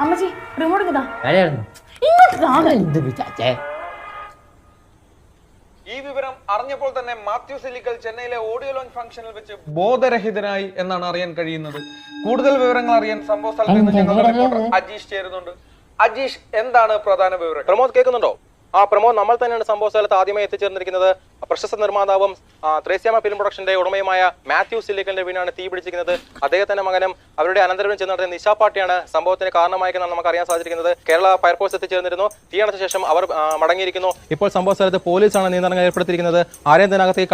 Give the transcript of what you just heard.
അമ്മച്ചി റിമോട്ട് കിട്ടാ ഈ വിവരം അറിഞ്ഞപ്പോൾ തന്നെ മാത്യു സിലിക്കൽ ചെന്നൈയിലെ ഓഡിയോ ലോഞ്ച് ഫംഗ്ഷനിൽ വെച്ച് ബോധരഹിതനായി എന്നാണ് അറിയാൻ കഴിയുന്നത്. കൂടുതൽ വിവരങ്ങൾ അറിയാൻ സംഭവ സ്ഥലത്ത് നിന്ന് ഞങ്ങളുടെ റിപ്പോർട്ടർ അജീഷ് ചേരുന്നുണ്ട്. അജീഷ്, എന്താണ് പ്രധാന വിവരം? പ്രമോദ് കേൾക്കുന്നുണ്ടോ? പ്രമോദ്, നമ്മൾ തന്നെയാണ് സംഭവ സ്ഥലത്ത് ആദ്യമായി എത്തിച്ചേർന്നിരിക്കുന്നത്. പ്രശസ്ത നിർമ്മാതാവും ത്രേസ്യാമ ഫിലിം പ്രൊഡക്ഷന്റെ ഉടമയുമായ മാത്യു സിലിക്കലിന്റെ വീടാണ് തീ പിടിച്ചിരിക്കുന്നത്. അദ്ദേഹത്തിന്റെ മകനും അവരുടെ അനന്തരവനും ചെന്ന് നടത്തിയ നിശാ പാർട്ടിയാണ് സംഭവത്തിന് കാരണമായെന്നാണ് നമുക്ക് അറിയാൻ സാധിച്ചിരിക്കുന്നത്. കേരള ഫയർഫോഴ്സ് എത്തിച്ചേർന്നിരുന്നു. തീ അണച്ച ശേഷം അവർ മടങ്ങിയിരിക്കുന്നു. ഇപ്പോൾ സംഭവ സ്ഥലത്ത് പോലീസാണ് നിയന്ത്രണം ഏർപ്പെടുത്തിയിരിക്കുന്നത്. ആരെയും ഇതിനകത്ത്